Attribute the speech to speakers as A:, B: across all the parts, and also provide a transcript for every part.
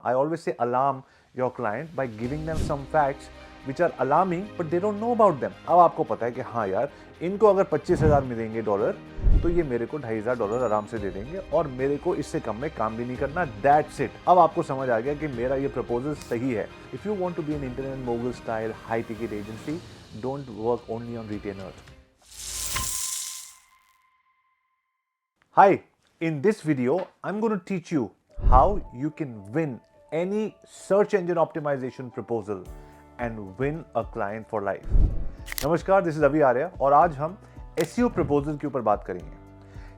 A: I always say alarm your client by giving them some facts which are alarming but they don't know about them. अब आपको पता है कि हाँ यार, इनको अगर 25,000 मिलेंगे डॉलर तो ये मेरे को $2,500 आराम से दे देंगे और मेरे को इससे कम में काम भी नहीं करना. That's it. अब आपको समझ आ गया कि मेरा ये प्रपोजल सही है. If you want to be an internet mogul style high ticket agency, don't work only on retainers. Hi, in this video, I'm going to teach you how you can win any search engine optimization proposal and win a client for life. नमस्कार, this is Avi Arya और आज हम SEO proposal के ऊपर बात करेंगे.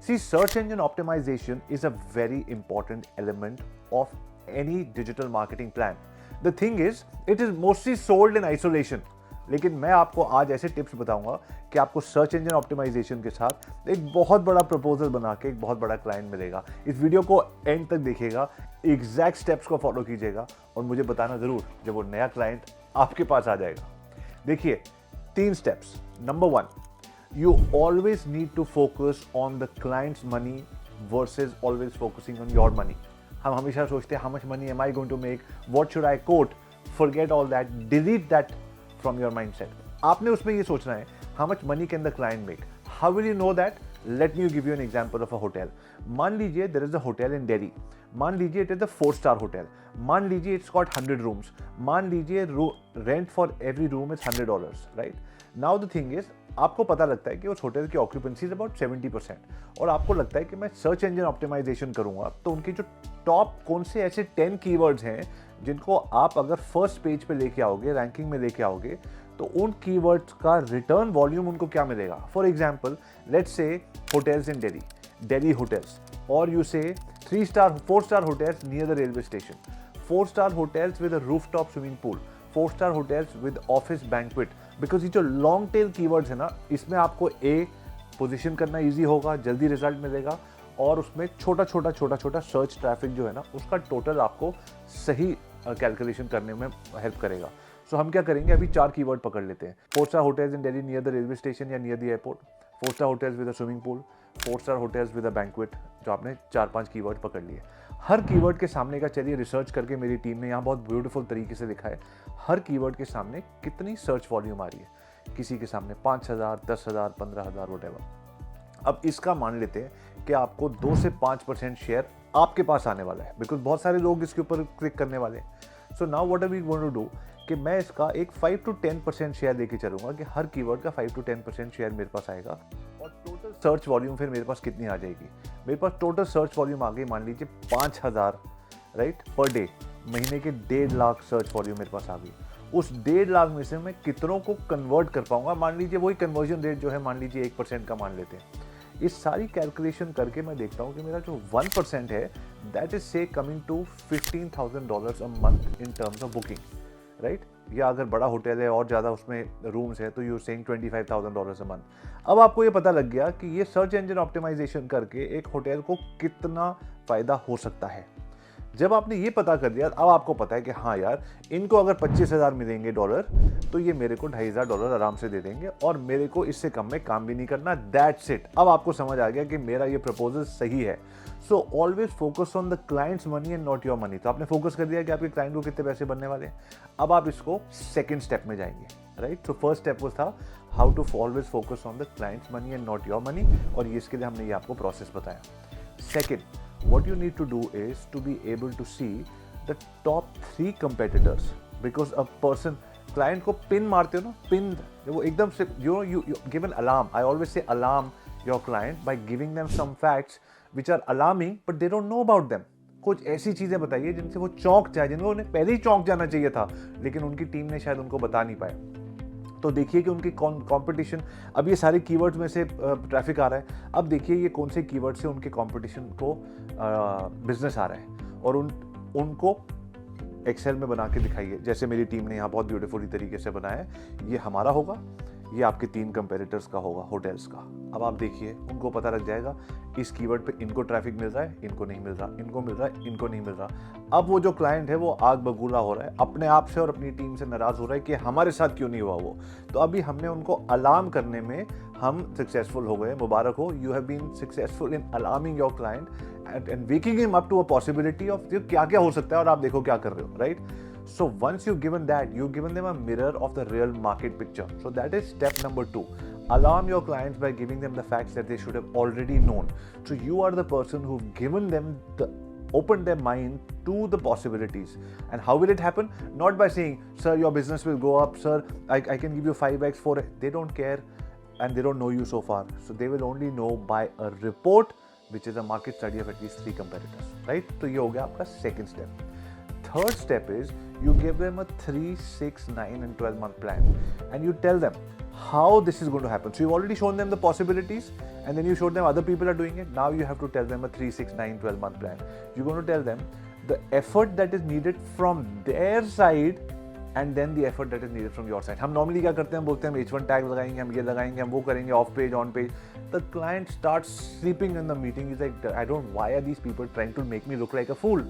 A: See, search engine optimization is a very important element of any digital marketing plan. The thing is, it is mostly sold in isolation. लेकिन मैं आपको आज ऐसे टिप्स बताऊंगा कि आपको सर्च इंजन ऑप्टिमाइजेशन के साथ एक बहुत बड़ा प्रपोजल बना के एक बहुत बड़ा क्लाइंट मिलेगा. इस वीडियो को एंड तक देखिएगा, एग्जैक्ट स्टेप्स को फॉलो कीजिएगा और मुझे बताना जरूर जब वो नया क्लाइंट आपके पास आ जाएगा. देखिए, 3 steps. Number 1, you always need to focus on the clients money versus always focusing on your money. हम हमेशा सोचते हैं, how much money am I going to make, what should I quote, forget all that, delete that from your mindset. आपने उसमें ये सोचना है, how much money can the client make? How will you know that? Let me give you an example of a hotel. मान लीजिए there is a hotel in Delhi. मान लीजिए it is a 4-star hotel. मान लीजिए it's got 100 rooms. मान लीजिए rent for every room is $100, right? Now the thing is, आपको पता लगता है कि उस होटल की ऑक्यूपेंसी इज अबाउट 70% और आपको लगता है कि मैं सर्च इंजन ऑप्टिमाइजेशन करूंगा तो उनके जो टॉप कौन से ऐसे 10 कीवर्ड्स हैं जिनको आप अगर फर्स्ट पेज पे लेके आओगे, रैंकिंग में लेके आओगे, तो उन कीवर्ड्स का रिटर्न वॉल्यूम उनको क्या मिलेगा. For example, let's say hotels in Delhi hotels, और यू से 4-star hotels near the railway station, 4-star hotels with a rooftop swimming pool, 4-star hotels with office banquet. Because ये जो लॉन्ग टेल कीवर्ड्स है ना, इसमें आपको पोजीशन करना easy होगा, जल्दी रिजल्ट मिलेगा और उसमें छोटा सर्च ट्रैफिक जो है ना, उसका टोटल आपको सही कैलकुलेशन करने में हेल्प करेगा. सो हम क्या करेंगे, अभी 4 कीवर्ड पकड़ लेते हैं. 4-star hotels in Delhi near the railway station या near the airport, 4-star hotels with a swimming pool, 4-star hotels with a banquet. जो आपने 4-5 कीवर्ड पकड़ लिए. हर कीवर्ड के सामने का चलिए रिसर्च करके मेरी टीम ने यहाँ बहुत ब्यूटीफुल तरीके से लिखा है, हर कीवर्ड के सामने कितनी सर्च वॉल्यूम आ रही है. किसी के सामने 5,000, 10,000, 15,000 व्हाटएवर. अब इसका मान लेते हैं कि आपको 2 से 5% शेयर आपके पास आने वाला है, बिकॉज बहुत सारे लोग इसके ऊपर क्लिक करने वाले हैं. So now what are we going to do कि मैं इसका एक 5 to 10% शेयर लेके चलूंगा कि हर कीवर्ड का 5 to 10% शेयर मेरे पास आएगा और टोटल सर्च वॉल्यूम फिर मेरे पास कितनी आ जाएगी. मेरे पास टोटल सर्च वॉल्यूम आ गई, मान लीजिए 5,000 राइट पर डे. महीने के 1.5 लाख सर्च वॉल्यूम मेरे पास आ गई. उस 1.5 लाख में से मैं कितनों को कन्वर्ट कर पाऊंगा. मान लीजिए वही कन्वर्जन रेट जो है, मान लीजिए 1% का मान लेते हैं. इस सारी कैलकुलेशन करके मैं देखता हूं कि मेरा जो 1% है, that is say coming to $15,000 a month in terms of booking, right. या अगर बड़ा होटल है और ज़्यादा उसमें रूम्स है तो यू सेइंग $25,000 अ मंथ. अब आपको ये पता लग गया कि ये सर्च इंजन ऑप्टिमाइजेशन करके एक होटल को कितना फ़ायदा हो सकता है. जब आपने ये पता कर दिया, अब आपको पता है कि हाँ यार, इनको अगर 25,000 मिलेंगे डॉलर तो ये मेरे को $2,500 आराम से दे देंगे और मेरे को इससे कम में काम भी नहीं करना. That's it. अब आपको समझ आ गया कि मेरा ये प्रपोजल सही है. So always focus on the clients money and not your money. तो आपने फोकस कर दिया कि आपके क्लाइंट को कितने पैसे बनने वाले हैं. अब आप इसको सेकेंड स्टेप में जाएंगे, राइट. सो फर्स्ट स्टेप वो था how to always focus on the clients money and not your money, और ये इसके लिए हमने ये आपको प्रोसेस बताया. Second, what you need to do is to be able to see the top 3 competitors, because a person, client को pin मारते हो ना, पिन वो एकदम से you give an alarm. I always say alarm your client by giving them some facts which are alarming but they don't know about them. कुछ ऐसी चीजें बताइए जिनसे वो चौंक जाए, जिनको उन्हें पहले ही चौंक जाना चाहिए था लेकिन उनकी टीम ने शायद उनको बता नहीं पाया. तो देखिए कि उनकी कंपटीशन, अब ये सारे कीवर्ड्स में से ट्रैफिक आ रहा है. अब देखिए ये कौन से कीवर्ड से उनके कंपटीशन को बिजनेस आ रहा है और उनको एक्सेल में बना के दिखाइए. जैसे मेरी टीम ने यहाँ बहुत ब्यूटीफुली तरीके से बनाया है. ये हमारा होगा, ये आपके 3 कंपेटिटर्स का होगा होटल्स का. अब आप देखिए, उनको पता लग जाएगा इस कीवर्ड पे इनको ट्रैफिक मिल रहा है, इनको नहीं मिल रहा, इनको मिल रहा है, इनको नहीं मिल रहा। अब वो जो क्लाइंट है वो आग बबूला हो रहा है, अपने आप से और अपनी टीम से नाराज हो रहा है कि हमारे साथ क्यों नहीं हुआ वो। तो अभी हमने उनको अलार्म करने में हम सक्सेसफुल हो गए, मुबारक हो, you have been successful in alarming your client and waking him up to a possibility of क्या क्या हो सकता है और आप देखो क्या कर रहे हो, right? So once you've given that, you've given them a mirror of the real market picture. So that is step number 2. Alarm your clients by giving them the facts that they should have already known. So you are the person who've given them opened their mind to the possibilities. And how will it happen? Not by saying, sir, your business will go up, sir, I can give you 5x, 4x. They don't care and they don't know you so far. So they will only know by a report, which is a market study of at least 3 competitors, right? So ये हो गया आपका second step. Third step is you give them a 3, 6, 9 and 12 month plan and you tell them how this is going to happen. So you've already shown them the possibilities and then you showed them other people are doing it. Now you have to tell them a 3, 6, 9, 12 month plan. You're going to tell them the effort that is needed from their side and then the effort that is needed from your side. हम normally क्या करते हैं, हम बोलते हैं हम H1 tag लगाएंगे, हम ये लगाएंगे, हम वो करेंगे, off page, on page. The client starts sleeping in the meeting. He's like, I don't, why are these people trying to make me look like a fool?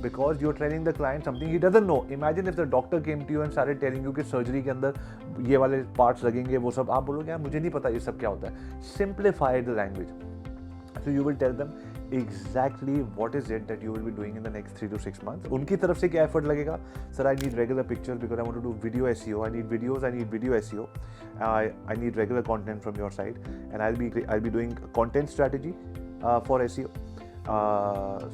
A: Because you're telling the client something he doesn't know. Imagine if the doctor came to you and started telling you कि surgery के अंदर ये वाले parts लगेंगे, वो सब, आप बोलोगे यार मुझे नहीं पता ये सब क्या होता है. Simplify the language. So you will tell them exactly what is it that you will be doing in the next 3 to 6 months. उनकी तरफ से क्या effort लगेगा? Sir, I need regular pictures because I want to do video SEO. I need videos. I need video SEO. I need regular content from your side, and I'll be doing content strategy for SEO.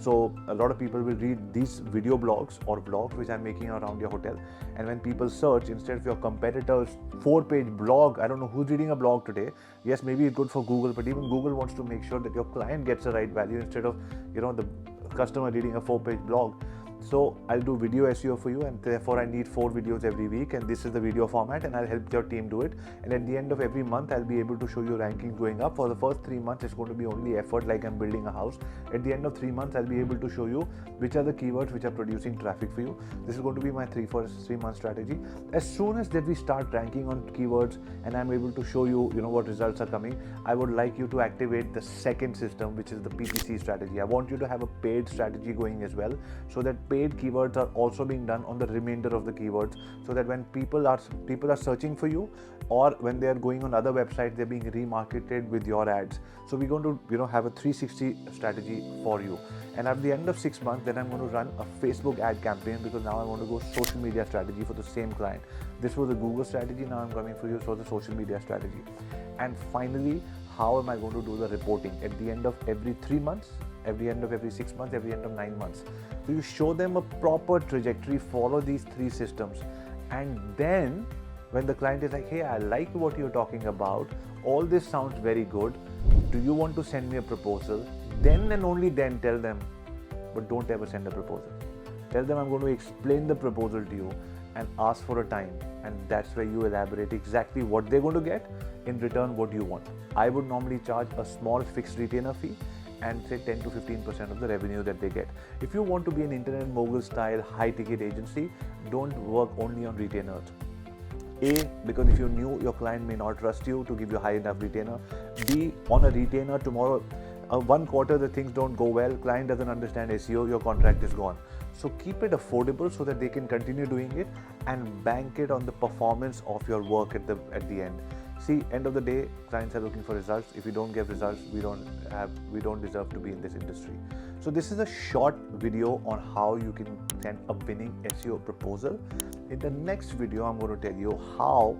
A: So a lot of people will read these video blogs or vlogs which I'm making around your hotel, and when people search, instead of your competitors 4-page blog, I don't know who's reading a blog today. Yes, maybe it's good for Google, but even Google wants to make sure that your client gets the right value instead of the customer reading a 4-page blog. So I'll do video SEO for you, and therefore I need 4 videos every week, and this is the video format, and I'll help your team do it. And at the end of every month, I'll be able to show you rankings going up. For the first 3 months, it's going to be only effort, like I'm building a house. At the end of 3 months, I'll be able to show you which are the keywords which are producing traffic for you. This is going to be my 3-month strategy. As soon as that we start ranking on keywords and I'm able to show you, what results are coming, I would like you to activate the second system, which is the PPC strategy. I want you to have a paid strategy going as well, so that paid keywords are also being done on the remainder of the keywords, so that when people are searching for you, or when they are going on other websites, they're being remarketed with your ads. So we're going to have a 360 strategy for you. And at the end of 6 months, then I'm going to run a Facebook ad campaign, because now I want to go social media strategy for the same client. This was a Google strategy, now I'm coming for you for the social media strategy. And finally, how am I going to do the reporting at the end of every 3 months, at the end of every 6 months, at the end of 9 months? So you show them a proper trajectory, follow these 3 systems, and then when the client is like, hey, I like what you're talking about, all this sounds very good, do you want to send me a proposal? Then and only then tell them, but don't ever send a proposal. Tell them I'm going to explain the proposal to you and ask for a time, and that's where you elaborate exactly what they're going to get, in return what you want. I would normally charge a small fixed retainer fee and say 10 to 15% of the revenue that they get. If you want to be an internet mogul style high ticket agency, don't work only on retainers. A, because if you knew your client may not trust you to give you high enough retainer. B, on a retainer tomorrow, 1 quarter the things don't go well, client doesn't understand SEO, your contract is gone. So keep it affordable so that they can continue doing it, and bank it on the performance of your work at the end. See, end of the day, clients are looking for results. If we don't get results, we don't deserve to be in this industry. So this is a short video on how you can send a winning SEO proposal. In the next video, I'm going to tell you how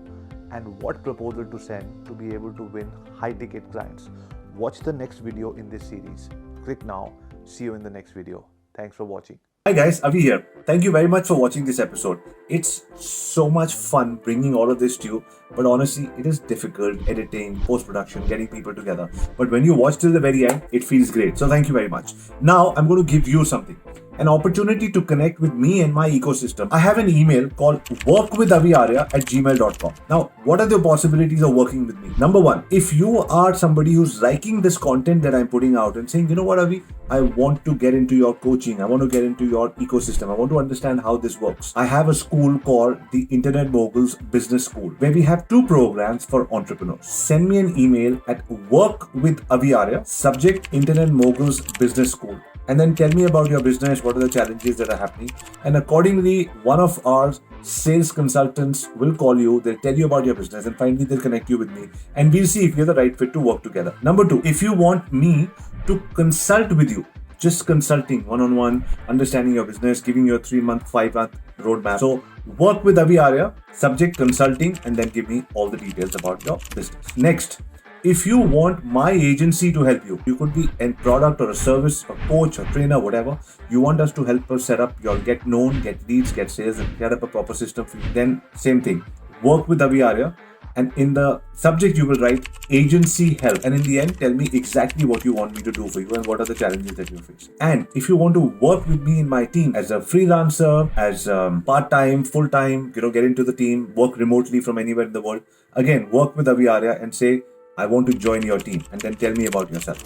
A: and what proposal to send to be able to win high ticket clients. Watch the next video in this series. Click now. See you in the next video. Thanks for watching.
B: Hi guys, Avi here. Thank you very much for watching this episode. It's so much fun bringing all of this to you, but honestly, it is difficult editing, post-production, getting people together. But when you watch till the very end, it feels great. So thank you very much. Now, I'm going to give you something. an opportunity to connect with me and my ecosystem, I have an email called workwithaviarya@gmail.com. Now, what are the possibilities of working with me? Number one, if you are somebody who's liking this content that I'm putting out and saying, you know what, Avi, I want to get into your coaching, I want to get into your ecosystem, I want to understand how this works. I have a school called the Internet Moguls Business School, where we have 2 programs for entrepreneurs. Send me an email at workwithaviarya, subject Internet Moguls Business School, and then tell me about your business, what are the challenges that are happening, and accordingly one of our sales consultants will call you, they'll tell you about your business, and finally they'll connect you with me, and we'll see if you're the right fit to work together. Number 2, if you want me to consult with you, just consulting one-on-one, understanding your business, giving you a 3-month, 5-month roadmap. So work with Avi Arya, subject consulting, and then give me all the details about your business. Next, if you want my agency to help you, you could be a product or a service, a coach, a trainer, whatever. You want us to help us set up your get known, get leads, get sales, and set up a proper system for you. Then same thing, work with Avi Arya, and in the subject you will write agency help, and in the end tell me exactly what you want me to do for you and what are the challenges that you're facing. And if you want to work with me in my team as a freelancer, as part-time, full-time, get into the team, work remotely from anywhere in the world, again, work with Avi Arya and say, I want to join your team, and then tell me about yourself.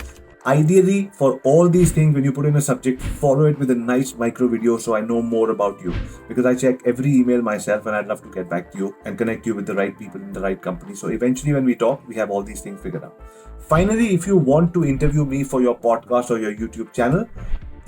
B: Ideally, for all these things, when you put in a subject, follow it with a nice micro video so I know more about you, because I check every email myself and I'd love to get back to you and connect you with the right people in the right company. So eventually when we talk, we have all these things figured out. Finally, if you want to interview me for your podcast or your YouTube channel,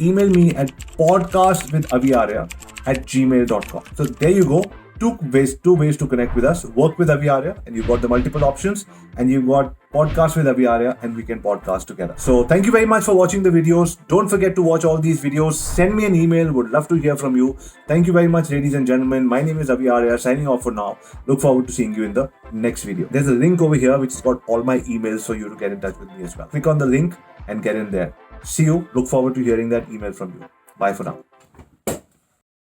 B: email me at podcastwithaviarya@gmail.com. So there you go. Two ways to connect with us. Work with Avi Arya, and you've got the multiple options, and you've got podcast with Avi Arya, and we can podcast together. So thank you very much for watching the videos. Don't forget to watch all these videos. Send me an email. Would love to hear from you. Thank you very much, ladies and gentlemen. My name is Avi Arya, signing off for now. Look forward to seeing you in the next video. There's a link over here which has got all my emails for you to get in touch with me as well. Click on the link and get in there. See you. Look forward to hearing that email from you. Bye for now.